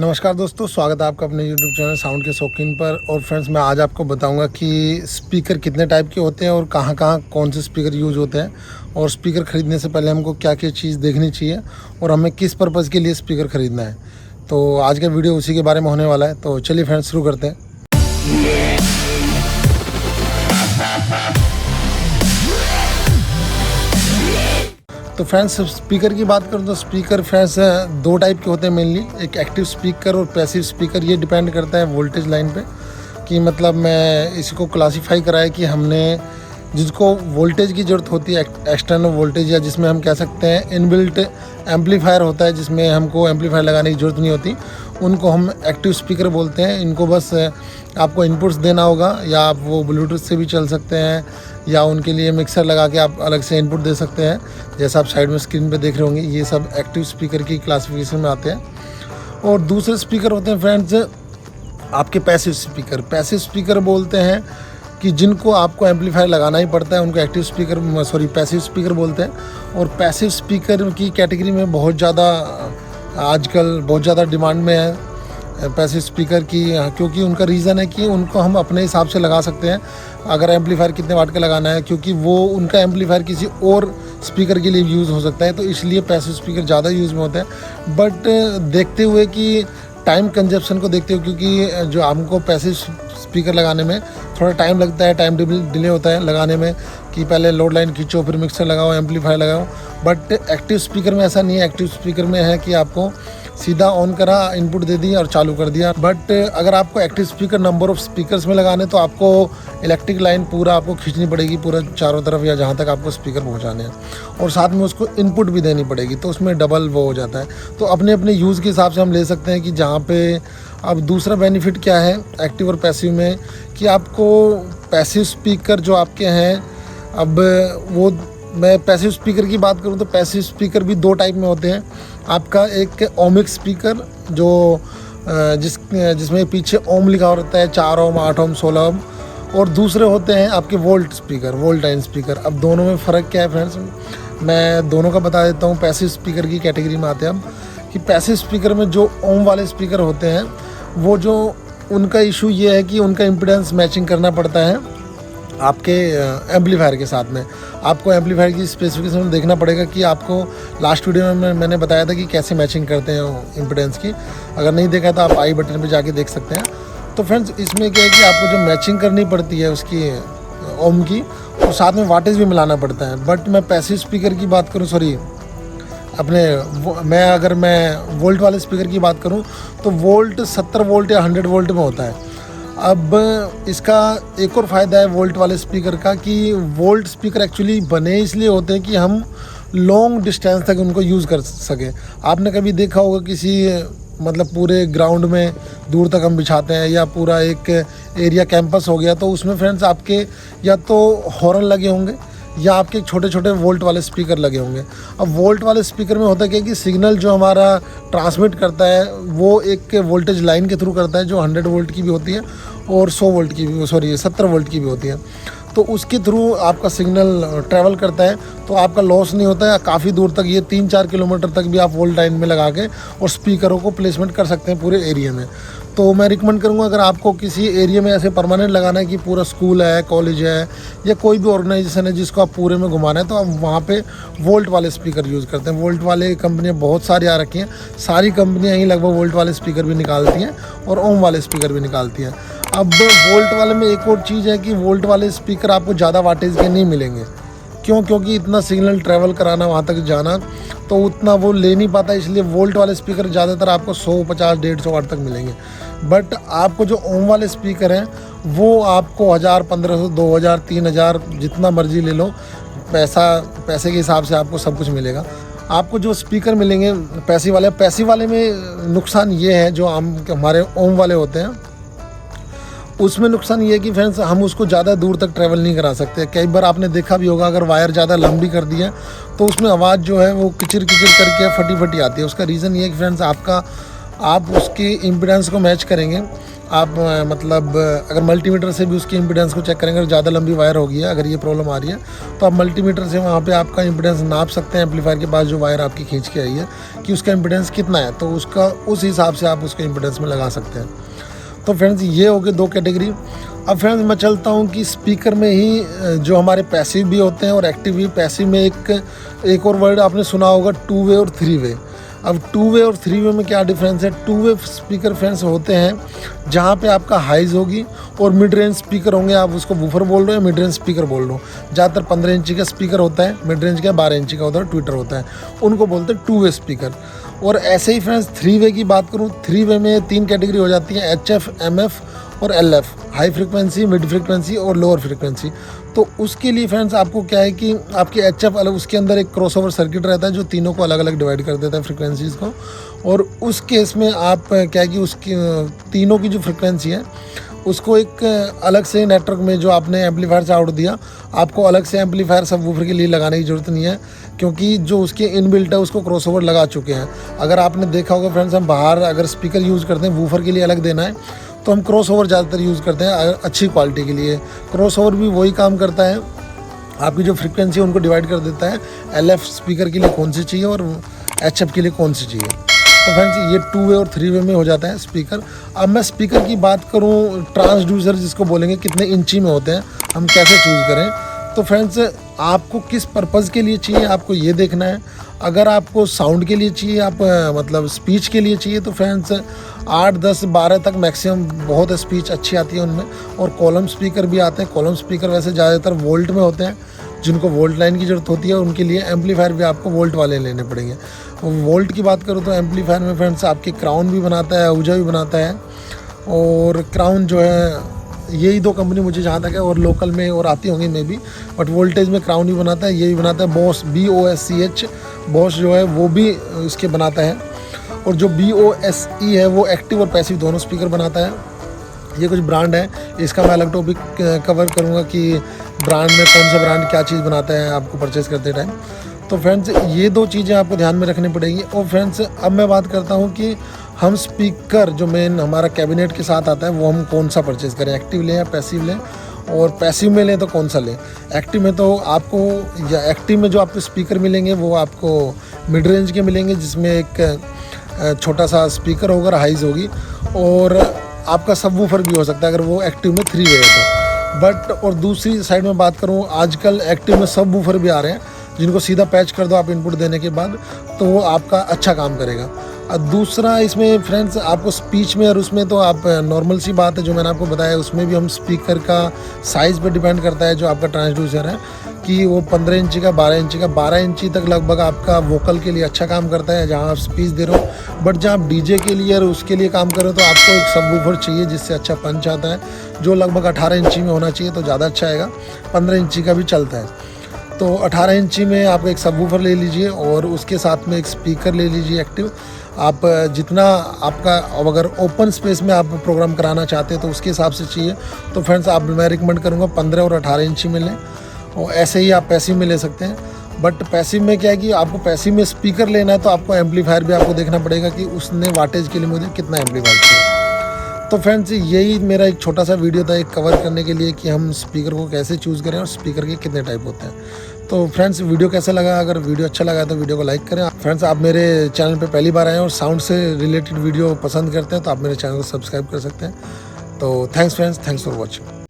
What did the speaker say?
नमस्कार दोस्तों, स्वागत है आपका अपने YouTube चैनल साउंड के शौकीन पर। और फ्रेंड्स, मैं आज आपको बताऊंगा कि स्पीकर कितने टाइप के होते हैं और कहां कहां कौन से स्पीकर यूज़ होते हैं, और स्पीकर ख़रीदने से पहले हमको क्या क्या चीज़ देखनी चाहिए और हमें किस पर्पज़ के लिए स्पीकर ख़रीदना है। तो आज का वीडियो उसी के बारे में होने वाला है। तो चलिए फ्रेंड्स, शुरू करते हैं। तो फ्रेंड्स, स्पीकर की बात करूँ तो स्पीकर फ्रेंड्स दो टाइप के होते हैं मेनली। एक एक्टिव स्पीकर और पैसिव स्पीकर। ये डिपेंड करता है वोल्टेज लाइन पे कि मतलब मैं इसको क्लासीफाई कराया कि हमने जिसको वोल्टेज की ज़रूरत होती है, एक्सटर्नल वोल्टेज, या जिसमें हम कह सकते हैं इनबिल्ट एम्पलीफायर होता है जिसमें हमको एम्पलीफायर लगाने की ज़रूरत नहीं होती, उनको हम एक्टिव स्पीकर बोलते हैं। इनको बस आपको इनपुट्स देना होगा, या आप वो ब्लूटूथ से भी चल सकते हैं, या उनके लिए मिक्सर लगा के आप अलग से इनपुट दे सकते हैं, जैसा आप साइड में स्क्रीन पे देख रहे होंगे। ये सब एक्टिव स्पीकर की क्लासिफिकेशन में आते हैं। और दूसरे स्पीकर होते हैं फ्रेंड्स आपके पैसिव स्पीकर। पैसिव स्पीकर बोलते हैं कि जिनको आपको एम्पलीफायर लगाना ही पड़ता है, उनको एक्टिव स्पीकर पैसिव स्पीकर बोलते हैं। और पैसिव स्पीकर की कैटेगरी में बहुत ज़्यादा आजकल बहुत ज़्यादा डिमांड में है पैसिव स्पीकर की, क्योंकि उनका रीज़न है कि उनको हम अपने हिसाब से लगा सकते हैं अगर एम्पलीफायर कितने वाट का लगाना है, क्योंकि वो उनका एम्पलीफायर किसी और स्पीकर के लिए यूज़ हो सकता है। तो इसलिए पैसिव स्पीकर ज़्यादा यूज़ में होते हैं। बट देखते हुए कि टाइम कंजप्शन को देखते हुए, क्योंकि जो हमको पैसिव स्पीकर लगाने में थोड़ा टाइम लगता है, टाइम डिले होता है लगाने में, कि पहले लोड लाइन खींचो, फिर मिक्सर लगाओ, एम्पलीफायर लगाओ। बट एक्टिव स्पीकर में ऐसा नहीं है। एक्टिव स्पीकर में है कि आपको सीधा ऑन करा, इनपुट दे दिया और चालू कर दिया। बट अगर आपको active speaker number of speakers में लगाने, तो आपको इलेक्ट्रिक लाइन पूरा आपको खींचनी पड़ेगी, पूरा चारों तरफ, या जहाँ तक आपको स्पीकर पहुँचाने हैं, और साथ में उसको इनपुट भी देनी पड़ेगी, तो उसमें डबल वो हो जाता है। तो अपने अपने यूज़ के हिसाब से हम ले सकते हैं कि जहाँ पे। अब दूसरा बेनिफिट क्या है एक्टिव और पैसिव में, कि आपको पैसिव स्पीकर जो आपके हैं, अब वो मैं पैसिव स्पीकर की बात करूं तो पैसिव स्पीकर भी दो टाइप में होते हैं। आपका एक ओमिक स्पीकर जो जिसमें पीछे ओम लिखा होता है, 4 ओम, 8 ओम, 16 ओम। और दूसरे होते हैं आपके वोल्ट स्पीकर, वोल्टाइन स्पीकर। अब दोनों में फ़र्क क्या है फ्रेंड्स, मैं दोनों का बता देता हूँ। पैसिव स्पीकर की कैटेगरी में आते हैं हम, कि पैसिव स्पीकर में जो ओम वाले स्पीकर होते हैं, वो जो उनका इशू ये है कि उनका इम्पीडेंस मैचिंग करना पड़ता है आपके एम्पलीफायर के साथ में। आपको एम्पलीफायर की स्पेसिफिकेशन देखना पड़ेगा कि आपको लास्ट वीडियो में मैंने बताया था कि कैसे मैचिंग करते हैं इम्पीडेंस की। अगर नहीं देखा तो आप आई बटन पे जाके देख सकते हैं। तो फ्रेंड्स, इसमें क्या है कि आपको जो मैचिंग करनी पड़ती है उसकी ओम की, और साथ में वाटेज भी मिलाना पड़ता है। बट मैं पैसिव स्पीकर की बात करूँ, अगर मैं वोल्ट वाले स्पीकर की बात करूं, तो वोल्ट 70 वोल्ट या 100 वोल्ट में होता है। अब इसका एक और फ़ायदा है वोल्ट वाले स्पीकर का, कि वोल्ट स्पीकर एक्चुअली बने इसलिए होते हैं कि हम लॉन्ग डिस्टेंस तक उनको यूज़ कर सकें। आपने कभी देखा होगा किसी पूरे ग्राउंड में दूर तक हम बिछाते हैं, या पूरा एक एरिया कैंपस हो गया, तो उसमें फ्रेंड्स आपके या तो हॉर्न लगे होंगे, या आपके छोटे छोटे वोल्ट वाले स्पीकर लगे होंगे। अब वोल्ट वाले स्पीकर में होता क्या है कि सिग्नल जो हमारा ट्रांसमिट करता है, वो एक वोल्टेज लाइन के थ्रू करता है, जो 100 वोल्ट की भी होती है और 70 वोल्ट की भी होती है। तो उसके थ्रू आपका सिग्नल ट्रैवल करता है, तो आपका लॉस नहीं होता है। काफ़ी दूर तक, ये 3-4 किलोमीटर तक भी आप वोल्ट लाइन में लगा के और स्पीकरों को प्लेसमेंट कर सकते हैं पूरे एरिया में। तो मैं रिकमेंड करूंगा, अगर आपको किसी एरिया में ऐसे परमानेंट लगाना है कि पूरा स्कूल है, कॉलेज है, या कोई भी ऑर्गेनाइजेशन है जिसको आप पूरे में घुमाना है, तो आप वहाँ पे वोल्ट वाले स्पीकर यूज़ करते हैं। वोल्ट वाले कंपनियाँ बहुत सारी आ रखी हैं, सारी कंपनियाँ ही लगभग वोल्ट वाले स्पीकर भी निकालती हैं और ओम वाले स्पीकर भी निकालती हैं। अब वोल्ट वाले में एक और चीज़ है कि वोल्ट वाले स्पीकर आपको ज़्यादा वाटेज के नहीं मिलेंगे। क्यों? क्योंकि इतना सिग्नल ट्रैवल कराना, वहाँ तक जाना, तो उतना वो ले नहीं पाता, इसलिए वोल्ट वाले स्पीकर ज़्यादातर आपको 100, 50, 150 वाट तक मिलेंगे। बट आपको जो ओम वाले स्पीकर हैं, वो आपको 1000, 1500, 2000, 3000 जितना मर्जी ले लो, पैसे के हिसाब से आपको सब कुछ मिलेगा। आपको जो स्पीकर मिलेंगे पैसिव वाले में नुकसान ये है, जो हमारे ओम वाले होते हैं, उसमें नुकसान ये है कि फ्रेंड्स हम उसको ज़्यादा दूर तक ट्रैवल नहीं करा सकते। कई बार आपने देखा भी होगा, अगर वायर ज़्यादा लंबी कर दी है तो उसमें आवाज़ जो है वो किचिर किचिर करके फटी फटी आती है। उसका रीज़न ये है कि फ्रेंड्स आप उसके इम्पीडेंस को मैच करेंगे। आप मतलब अगर मल्टीमीटर से भी उसकी इम्पीडेंस को चेक करेंगे, अगर ज़्यादा लंबी वायर होगी है, अगर ये प्रॉब्लम आ रही है तो आप मल्टीमीटर से वहाँ पे आपका इम्पीडेंस नाप सकते हैं एम्पलीफायर के पास जो वायर आपकी खींच के आई है कि उसका इम्पीडेंस कितना है, तो उसका उस हिसाब से आप उसको इम्पीडेंस में लगा सकते हैं। तो फ्रेंड्स ये हो गए 2 कैटेगरी। अब फ्रेंड्स मैं चलता हूँ कि स्पीकर में ही जो हमारे पैसिव भी होते हैं और एक्टिव भी। पैसिव में एक और वर्ड आपने सुना होगा 2 वे और 3 वे। अब 2 वे और 3 वे में क्या डिफरेंस है? 2 वे स्पीकर फ्रेंड्स होते हैं जहाँ पे आपका हाइज होगी और मिड रेंज स्पीकर होंगे, आप उसको वूफर बोल रहे हो या मिड रेंज स्पीकर बोल रहे हो। ज़्यादातर 15 इंची का स्पीकर होता है, मिड रेंज का 12 इंची का होता है, ट्विटर होता है, उनको बोलते हैं 2 वे स्पीकर। और ऐसे ही फ्रेंड्स 3 वे की बात करूँ, 3 वे में 3 कैटेगरी हो जाती है, HF, MF और LF, high frequency, mid frequency और लोअर फ्रिक्वेंसी। तो उसके लिए फ्रेंड्स आपको क्या है कि आपके HF अलग, उसके अंदर एक क्रॉसओवर सर्किट रहता है जो तीनों को अलग अलग डिवाइड कर देता है फ्रिक्वेंसीज़ को। और उस केस में आप क्या है कि उसकी तीनों की जो फ्रिक्वेंसी है उसको एक अलग से नेटवर्क में जो आपने एम्पलीफायर से आउट दिया, आपको अलग से एम्पलीफायर सबवूफर के लिए लगाने की ज़रूरत नहीं है, क्योंकि जो उसके इनबिल्ट है उसको क्रॉसओवर लगा चुके हैं। अगर आपने देखा होगा फ्रेंड्स, हम बाहर अगर स्पीकर यूज़ करते हैं वूफर के लिए अलग देना है तो हम क्रॉसओवर ज़्यादातर यूज़ करते हैं अच्छी क्वालिटी के लिए। क्रॉसओवर भी वही काम करता है, आपकी जो फ्रिक्वेंसी है उनको डिवाइड कर देता है, LF स्पीकर के लिए कौन सी चाहिए और HF के लिए कौन सी चाहिए। तो फ्रेंड्स ये 2 वे और 3 वे में हो जाता है स्पीकर। अब मैं स्पीकर की बात करूं, ट्रांसड्यूसर जिसको बोलेंगे, कितने इंची में होते हैं, हम कैसे चूज़ करें। तो फ्रेंड्स आपको किस पर्पज़ के लिए चाहिए आपको ये देखना है। अगर आपको साउंड के लिए चाहिए, आप मतलब स्पीच के लिए चाहिए, तो फ्रेंड्स 8, 10, 12 तक मैक्सिमम बहुत स्पीच अच्छी आती है उनमें। और कॉलम स्पीकर भी आते हैं। कॉलम स्पीकर वैसे ज़्यादातर वोल्ट में होते हैं, जिनको वोल्ट लाइन की ज़रूरत होती है उनके लिए एम्पलीफायर भी आपको वोल्ट वाले लेने पड़ेंगे। वोल्ट की बात करूँ तो एम्पलीफायर में फ्रेंड्स आपके क्राउन भी बनाता है, आहूजा भी बनाता है। और क्राउन जो है यही 2 कंपनी मुझे जहाँ तक है, और लोकल में और आती होंगी मे भी, बट वोल्टेज में क्राउन भी बनाता है, ये भी बनाता है बॉस, BOSCH बॉस जो है वो भी इसके बनाता है। और जो BOSE है वो एक्टिव और पैसिव दोनों स्पीकर बनाता है। ये कुछ ब्रांड है, इसका मैं अलग टॉपिक कवर करूँगा कि ब्रांड में कौन सा ब्रांड क्या चीज़ बनाता है आपको परचेज़ करते टाइम। तो फ्रेंड्स ये 2 चीज़ें आपको ध्यान में रखनी पड़ेगी। और फ्रेंड्स अब मैं बात करता हूँ कि हम स्पीकर जो मेन हमारा कैबिनेट के साथ आता है वो हम कौन सा परचेज़ करें, एक्टिव लें या पैसिव लें। और पैसिव में लें तो कौन सा लें। एक्टिव में तो आपको, या एक्टिव में जो आपको स्पीकर मिलेंगे वो आपको मिड रेंज के मिलेंगे, जिसमें एक छोटा सा स्पीकर होगा, हाइज होगी, और आपका सबवूफर भी हो सकता है अगर वो एक्टिव में 3 वे है तो। बट और दूसरी साइड में बात करूँ, आजकल एक्टिव में सबवूफर भी आ रहे हैं जिनको सीधा पैच कर दो आप इनपुट देने के बाद, तो वो आपका अच्छा काम करेगा। और दूसरा इसमें फ्रेंड्स आपको स्पीच में और उसमें तो आप नॉर्मल सी बात है जो मैंने आपको बताया, उसमें भी हम स्पीकर का साइज़ पे डिपेंड करता है जो आपका ट्रांसड्यूसर है, कि वो 15 इंची का, 12 इंची का, 12 इंची तक लगभग आपका वोकल के लिए अच्छा काम करता है जहाँ आप स्पीच दे रहे हो। बट जहाँ आप डीजे के लिए और उसके लिए काम कर रहे हो तो आपको एक सबवूफर चाहिए जिससे अच्छा पंच आता है, जो लगभग 18 इंची में होना चाहिए तो ज़्यादा अच्छा आएगा। 15 इंची का भी चलता है, तो 18 इंची में आप एक सबवूफर ले लीजिए और उसके साथ में एक स्पीकर ले लीजिए एक्टिव। आप जितना आपका, अगर ओपन स्पेस में आप प्रोग्राम कराना चाहते हैं तो उसके हिसाब से चाहिए, तो फ्रेंड्स आप मैं रिकमेंड करूँगा 15 और 18 इंची में लें। और ऐसे ही आप पैसिव में ले सकते हैं। बट पैसिव में क्या है कि आपको पैसिव में स्पीकर लेना है तो आपको एम्पलीफायर भी आपको देखना पड़ेगा कि उसने वाटेज के लिए मुझे कितना एम्पलीफायर चाहिए। तो फ्रेंड्स यही मेरा एक छोटा सा वीडियो था एक कवर करने के लिए कि हम स्पीकर को कैसे चूज़ करें और स्पीकर के कितने टाइप होते हैं। तो फ्रेंड्स वीडियो कैसा लगा, अगर वीडियो अच्छा लगा तो वीडियो को लाइक करें। फ्रेंड्स आप मेरे चैनल पे पहली बार आए हैं और साउंड से रिलेटेड वीडियो पसंद करते हैं तो आप मेरे चैनल को सब्सक्राइब कर सकते हैं। तो thanks friends, thanks for watching.